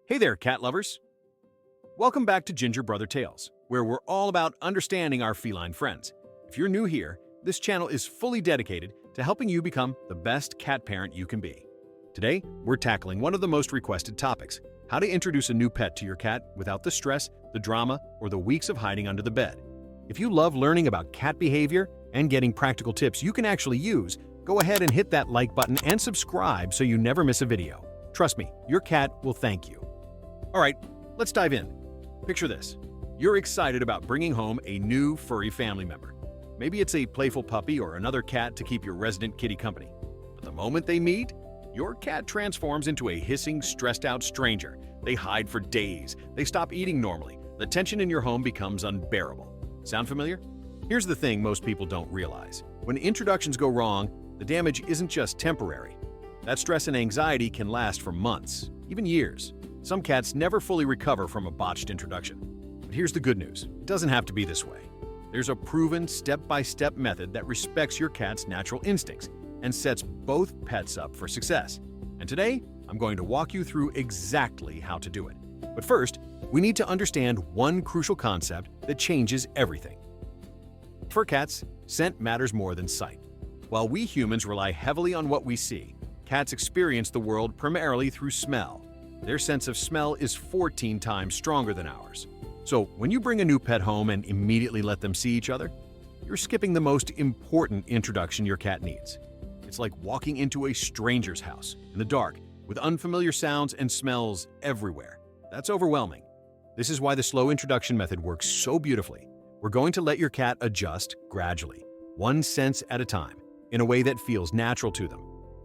Hey there, cat lovers! Welcome back to Ginger Brother Tales, where we're all about understanding our feline friends. If you're new here, this channel is fully dedicated to helping you become the best cat parent you can be. Today, we're tackling one of the most requested topics: how to introduce a new pet to your cat without the stress, the drama, or the weeks of hiding under the bed. If you love learning about cat behavior and getting practical tips you can actually use, go ahead and hit that like button and subscribe so you never miss a video. Trust me, your cat will thank you. All right, let's dive in. Picture this. You're excited about bringing home a new furry family member. Maybe it's a playful puppy or another cat to keep your resident kitty company. But the moment they meet, your cat transforms into a hissing, stressed-out stranger. They hide for days. They stop eating normally. The tension in your home becomes unbearable. Sound familiar? Here's the thing most people don't realize. When introductions go wrong, the damage isn't just temporary. That stress and anxiety can last for months, even years. Some cats never fully recover from a botched introduction. But here's the good news. It doesn't have to be this way. There's a proven step-by-step method that respects your cat's natural instincts and sets both pets up for success. And today, I'm going to walk you through exactly how to do it. But first, we need to understand one crucial concept that changes everything. For cats, scent matters more than sight. While we humans rely heavily on what we see, cats experience the world primarily through smell. Their sense of smell is 14 times stronger than ours. So when you bring a new pet home and immediately let them see each other, you're skipping the most important introduction your cat needs. It's like walking into a stranger's house in the dark with unfamiliar sounds and smells everywhere. That's overwhelming. This is why the slow introduction method works so beautifully. We're going to let your cat adjust gradually, one sense at a time, in a way that feels natural to them.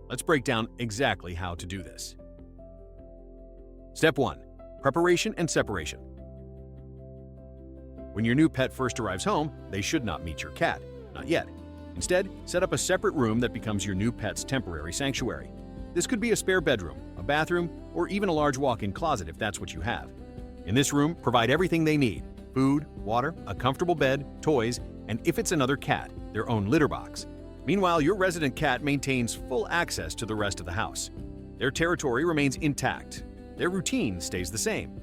Let's break down exactly how to do this. Step 1. Preparation and separation. When your new pet first arrives home, they should not meet your cat. Not yet. Instead, set up a separate room that becomes your new pet's temporary sanctuary. This could be a spare bedroom, a bathroom, or even a large walk-in closet if that's what you have. In this room, provide everything they need: food, water, a comfortable bed, toys, and if it's another cat, their own litter box. Meanwhile, your resident cat maintains full access to the rest of the house. Their territory remains intact. Their routine stays the same.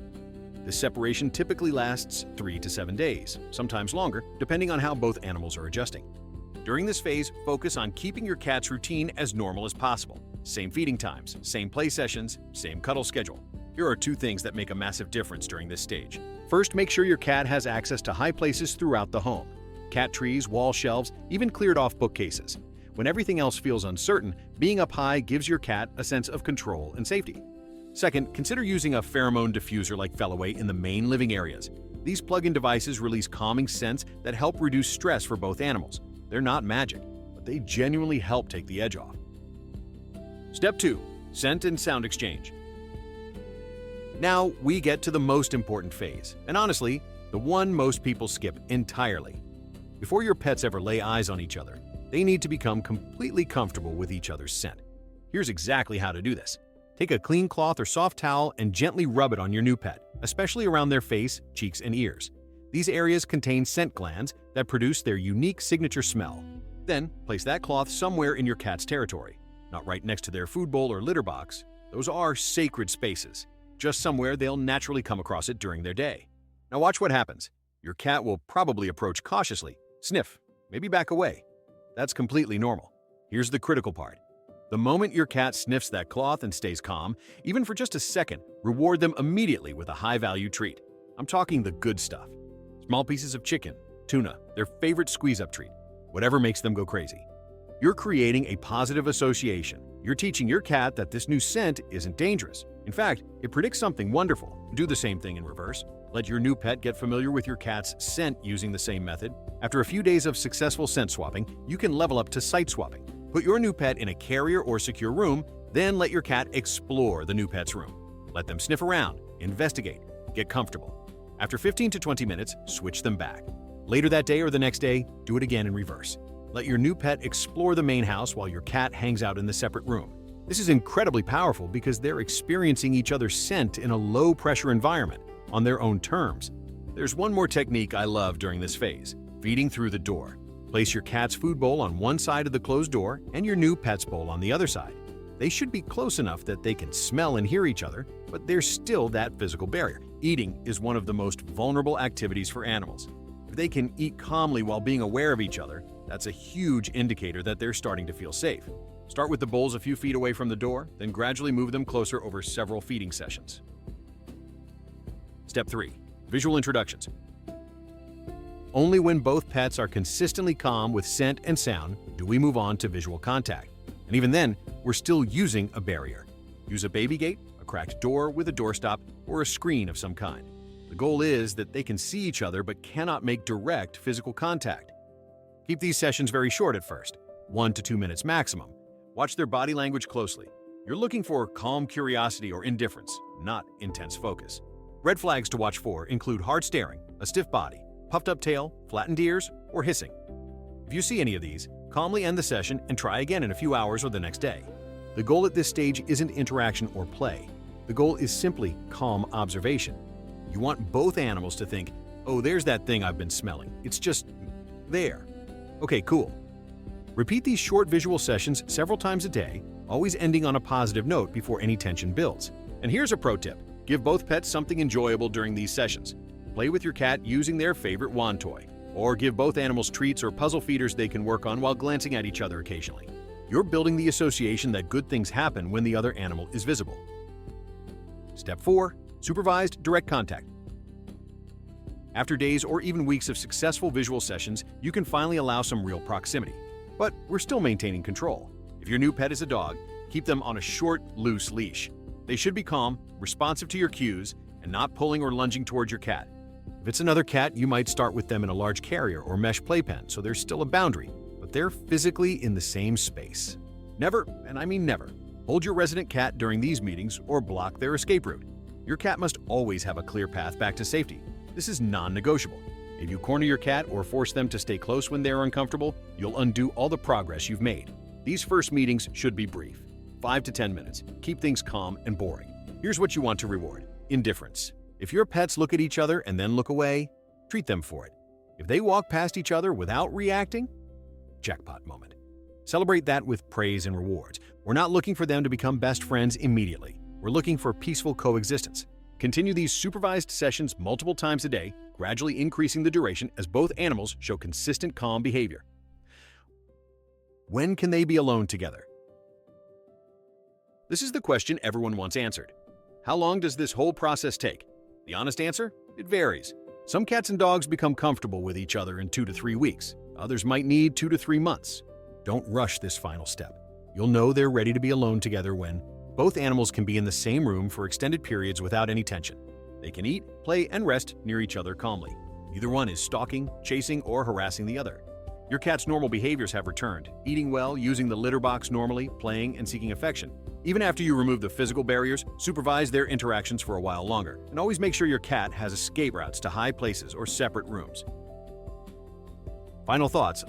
This separation typically lasts 3 to 7 days, sometimes longer, depending on how both animals are adjusting. During this phase, focus on keeping your cat's routine as normal as possible. Same feeding times, same play sessions, same cuddle schedule. Here are 2 things that make a massive difference during this stage. First, make sure your cat has access to high places throughout the home. Cat trees, wall shelves, even cleared-off bookcases. When everything else feels uncertain, being up high gives your cat a sense of control and safety. Second, consider using a pheromone diffuser like Fellaway in the main living areas. These plug-in devices release calming scents that help reduce stress for both animals. They're not magic, but they genuinely help take the edge off. Step 2. Scent and sound exchange. Now we get to the most important phase, and honestly, the one most people skip entirely. Before your pets ever lay eyes on each other, they need to become completely comfortable with each other's scent. Here's exactly how to do this. Take a clean cloth or soft towel and gently rub it on your new pet, especially around their face, cheeks, and ears. These areas contain scent glands that produce their unique signature smell. Then, place that cloth somewhere in your cat's territory. Not right next to their food bowl or litter box. Those are sacred spaces. Just somewhere they'll naturally come across it during their day. Now watch what happens. Your cat will probably approach cautiously, sniff, maybe back away. That's completely normal. Here's the critical part. The moment your cat sniffs that cloth and stays calm, even for just a second, reward them immediately with a high-value treat. I'm talking the good stuff. Small pieces of chicken, tuna, their favorite squeeze-up treat, whatever makes them go crazy. You're creating a positive association. You're teaching your cat that this new scent isn't dangerous. In fact, it predicts something wonderful. Do the same thing in reverse. Let your new pet get familiar with your cat's scent using the same method. After a few days of successful scent swapping, you can level up to sight swapping. Put your new pet in a carrier or secure room, then let your cat explore the new pet's room. Let them sniff around, investigate, get comfortable. After 15 to 20 minutes, switch them back. Later that day or the next day, do it again in reverse. Let your new pet explore the main house while your cat hangs out in the separate room. This is incredibly powerful because they're experiencing each other's scent in a low-pressure environment, on their own terms. There's one more technique I love during this phase: feeding through the door. Place your cat's food bowl on one side of the closed door and your new pet's bowl on the other side. They should be close enough that they can smell and hear each other, but there's still that physical barrier. Eating is one of the most vulnerable activities for animals. If they can eat calmly while being aware of each other, that's a huge indicator that they're starting to feel safe. Start with the bowls a few feet away from the door, then gradually move them closer over several feeding sessions. Step 3. Visual introductions. Only when both pets are consistently calm with scent and sound do we move on to visual contact. And even then, we're still using a barrier. Use a baby gate, a cracked door with a doorstop, or a screen of some kind. The goal is that they can see each other but cannot make direct physical contact. Keep these sessions very short at first, 1 to 2 minutes maximum. Watch their body language closely. You're looking for calm curiosity or indifference, not intense focus. Red flags to watch for include hard staring, a stiff body, puffed up tail, flattened ears, or hissing. If you see any of these, calmly end the session and try again in a few hours or the next day. The goal at this stage isn't interaction or play. The goal is simply calm observation. You want both animals to think, oh, there's that thing I've been smelling. It's just there. Okay, cool. Repeat these short visual sessions several times a day, always ending on a positive note before any tension builds. And here's a pro tip. Give both pets something enjoyable during these sessions. Play with your cat using their favorite wand toy, or give both animals treats or puzzle feeders they can work on while glancing at each other occasionally. You're building the association that good things happen when the other animal is visible. Step 4. Supervised direct contact. After days or even weeks of successful visual sessions, you can finally allow some real proximity. But we're still maintaining control. If your new pet is a dog, keep them on a short, loose leash. They should be calm, responsive to your cues, and not pulling or lunging towards your cat. If it's another cat, you might start with them in a large carrier or mesh playpen, so there's still a boundary, but they're physically in the same space. Never, and I mean never, hold your resident cat during these meetings or block their escape route. Your cat must always have a clear path back to safety. This is non-negotiable. If you corner your cat or force them to stay close when they're uncomfortable, you'll undo all the progress you've made. These first meetings should be brief, 5 to 10 minutes. Keep things calm and boring. Here's what you want to reward: indifference. If your pets look at each other and then look away, treat them for it. If they walk past each other without reacting, jackpot moment. Celebrate that with praise and rewards. We're not looking for them to become best friends immediately. We're looking for peaceful coexistence. Continue these supervised sessions multiple times a day, gradually increasing the duration as both animals show consistent calm behavior. When can they be alone together? This is the question everyone wants answered. How long does this whole process take? The honest answer? It varies. Some cats and dogs become comfortable with each other in 2 to 3 weeks. Others might need 2 to 3 months. Don't rush this final step. You'll know they're ready to be alone together when both animals can be in the same room for extended periods without any tension. They can eat, play, and rest near each other calmly. Neither one is stalking, chasing, or harassing the other. Your cat's normal behaviors have returned, eating well, using the litter box normally, playing, and seeking affection. Even after you remove the physical barriers, supervise their interactions for a while longer, and always make sure your cat has escape routes to high places or separate rooms. Final thoughts.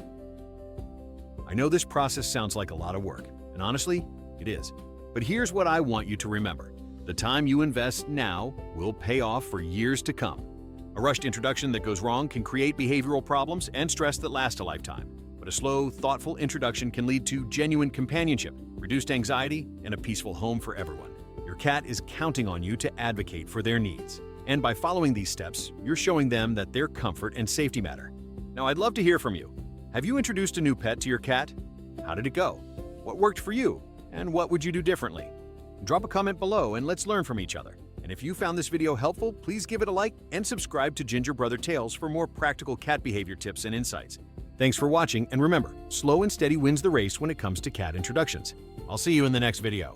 I know this process sounds like a lot of work, and honestly, it is. But here's what I want you to remember. The time you invest now will pay off for years to come. A rushed introduction that goes wrong can create behavioral problems and stress that last a lifetime. But a slow, thoughtful introduction can lead to genuine companionship, reduced anxiety, and a peaceful home for everyone. Your cat is counting on you to advocate for their needs. And by following these steps, you're showing them that their comfort and safety matter. Now, I'd love to hear from you. Have you introduced a new pet to your cat? How did it go? What worked for you? And what would you do differently? Drop a comment below and let's learn from each other. And if you found this video helpful, please give it a like and subscribe to Ginger Brother Tales for more practical cat behavior tips and insights. Thanks for watching, and remember, slow and steady wins the race when it comes to cat introductions. I'll see you in the next video.